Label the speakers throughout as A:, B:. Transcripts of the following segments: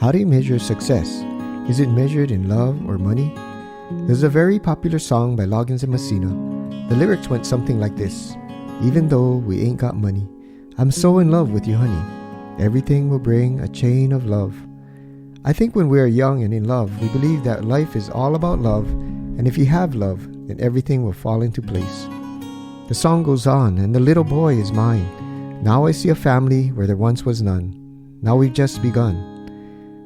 A: How do you measure success? Is it measured in love or money? There's a very popular song by Loggins and Messina. The lyrics went something like this: even though we ain't got money, I'm so in love with you, honey. Everything will bring a chain of love. I think when we are young and in love, we believe that life is all about love, and if you have love, then everything will fall into place. The song goes on, and the little boy is mine. Now I see a family where there once was none. Now we've just begun.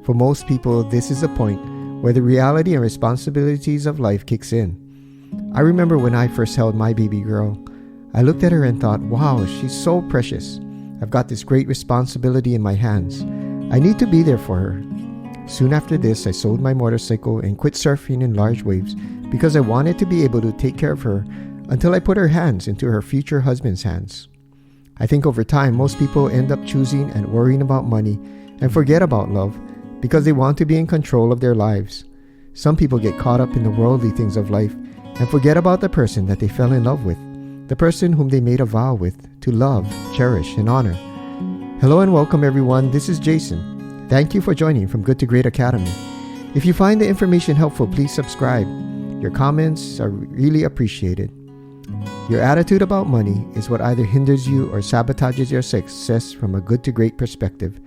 A: For most people, this is a point where the reality and responsibilities of life kicks in. I remember when I first held my baby girl, I looked at her and thought, wow, she's so precious. I've got this great responsibility in my hands. I need to be there for her. Soon after this, I sold my motorcycle and quit surfing in large waves because I wanted to be able to take care of her until I put her hands into her future husband's hands. I think over time, most people end up choosing and worrying about money and forget about love because they want to be in control of their lives. Some people get caught up in the worldly things of life and forget about the person that they fell in love with, the person whom they made a vow with to love, cherish, and honor. Hello and welcome everyone, this is Jason. Thank you for joining from Good to Great Academy. If you find the information helpful, please subscribe. Your comments are really appreciated. Your attitude about money is what either hinders you or sabotages your success from a good to great perspective.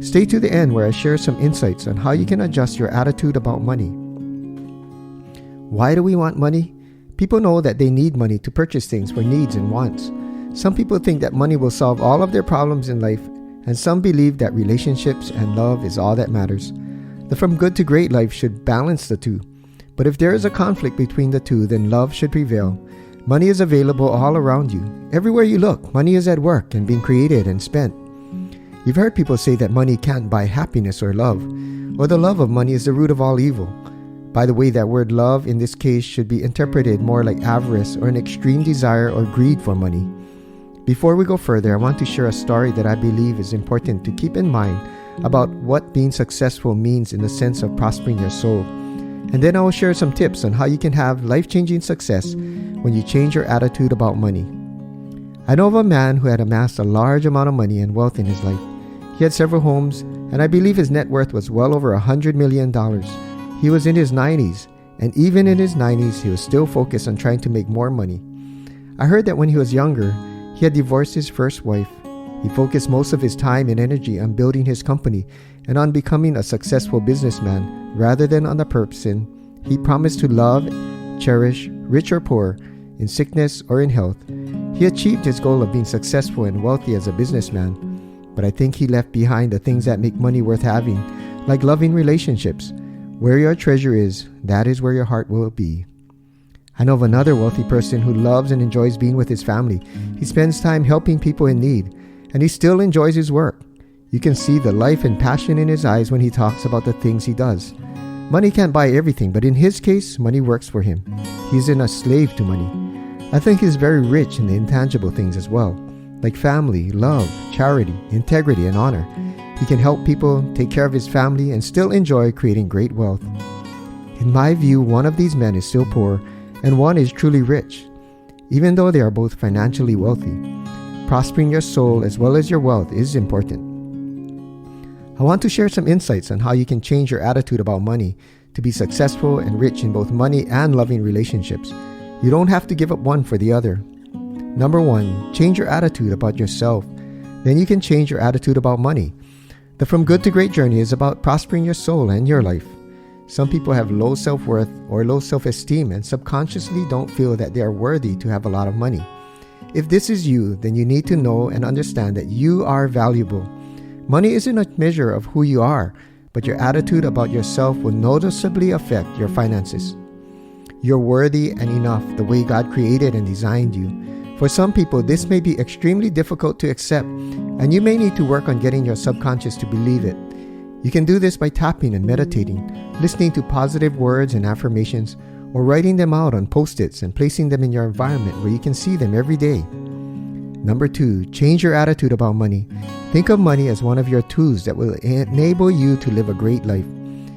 A: Stay to the end where I share some insights on how you can adjust your attitude about money. Why do we want money? People know that they need money to purchase things for needs and wants. Some people think that money will solve all of their problems in life, and some believe that relationships and love is all that matters. The from good to great life should balance the two. But if there is a conflict between the two, then love should prevail. Money is available all around you. Everywhere you look, money is at work and being created and spent. You've heard people say that money can't buy happiness or love, or the love of money is the root of all evil. By the way, that word love in this case should be interpreted more like avarice or an extreme desire or greed for money. Before we go further, I want to share a story that I believe is important to keep in mind about what being successful means in the sense of prospering your soul. And then I will share some tips on how you can have life-changing success when you change your attitude about money. I know of a man who had amassed a large amount of money and wealth in his life. He had several homes, and I believe his net worth was well over $100 million. He was in his 90s, and even in his 90s, he was still focused on trying to make more money. I heard that when he was younger, he had divorced his first wife. He focused most of his time and energy on building his company and on becoming a successful businessman rather than on the person he promised to love, cherish, rich or poor, in sickness or in health. He achieved his goal of being successful and wealthy as a businessman, but I think he left behind the things that make money worth having, like loving relationships. Where your treasure is, that is where your heart will be. I know of another wealthy person who loves and enjoys being with his family. He spends time helping people in need, and he still enjoys his work. You can see the life and passion in his eyes when he talks about the things he does. Money can't buy everything, but in his case, money works for him. He isn't a slave to money. I think he's very rich in the intangible things as well, like family, love, charity, integrity, and honor. He can help people, take care of his family, and still enjoy creating great wealth. In my view, one of these men is still poor, and one is truly rich, even though they are both financially wealthy. Prospering your soul as well as your wealth is important. I want to share some insights on how you can change your attitude about money to be successful and rich in both money and loving relationships. You don't have to give up one for the other. Number 1, change your attitude about yourself. Then you can change your attitude about money. The From Good to Great journey is about prospering your soul and your life. Some people have low self-worth or low self-esteem and subconsciously don't feel that they are worthy to have a lot of money. If this is you, then you need to know and understand that you are valuable. Money isn't a measure of who you are, but your attitude about yourself will noticeably affect your finances. You're worthy and enough the way God created and designed you. For some people, this may be extremely difficult to accept, and you may need to work on getting your subconscious to believe it. You can do this by tapping and meditating, listening to positive words and affirmations, or writing them out on Post-its and placing them in your environment where you can see them every day. Number 2, change your attitude about money. Think of money as one of your tools that will enable you to live a great life.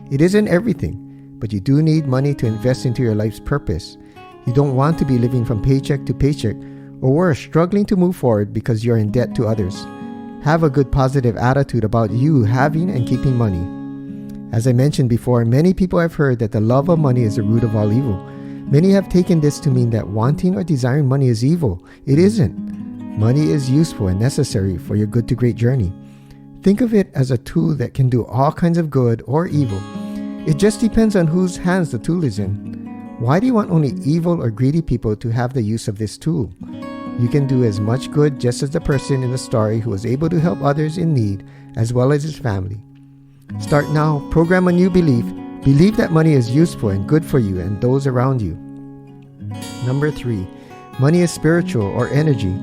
A: It isn't everything, but you do need money to invest into your life's purpose. You don't want to be living from paycheck to paycheck, or worse, struggling to move forward because you're in debt to others. Have a good positive attitude about you having and keeping money. As I mentioned before, many people have heard that the love of money is the root of all evil. Many have taken this to mean that wanting or desiring money is evil. It isn't. Money is useful and necessary for your good to great journey. Think of it as a tool that can do all kinds of good or evil. It just depends on whose hands the tool is in. Why do you want only evil or greedy people to have the use of this tool? You can do as much good just as the person in the story who was able to help others in need as well as his family. Start now. Program a new belief. Believe that money is useful and good for you and those around you. Number 3. Money is spiritual or energy.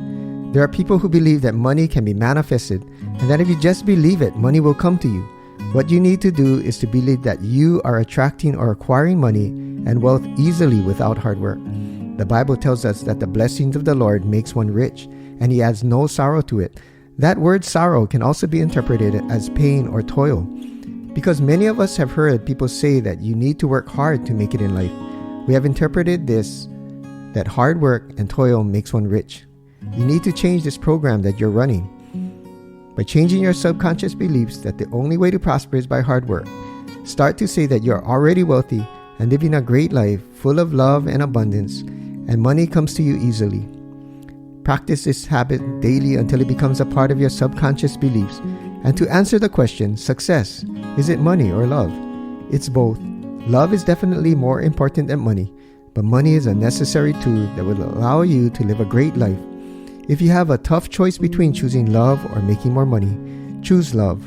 A: There are people who believe that money can be manifested and that if you just believe it, money will come to you. What you need to do is to believe that you are attracting or acquiring money and wealth easily without hard work. The Bible tells us that the blessings of the Lord makes one rich, and he adds no sorrow to it. That word sorrow can also be interpreted as pain or toil, because many of us have heard people say that you need to work hard to make it in life. We have interpreted this, that hard work and toil makes one rich. You need to change this program that you're running by changing your subconscious beliefs that the only way to prosper is by hard work. Start to say that you're already wealthy and living a great life full of love and abundance, and money comes to you easily. Practice this habit daily until it becomes a part of your subconscious beliefs. And to answer the question, success, is it money or love? It's both. Love is definitely more important than money, but money is a necessary tool that will allow you to live a great life. If you have a tough choice between choosing love or making more money, choose love.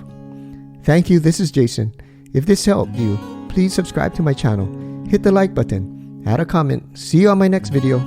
A: Thank you. This is Jason. If this helped you, please subscribe to my channel, hit the like button, add a comment. See you on my next video.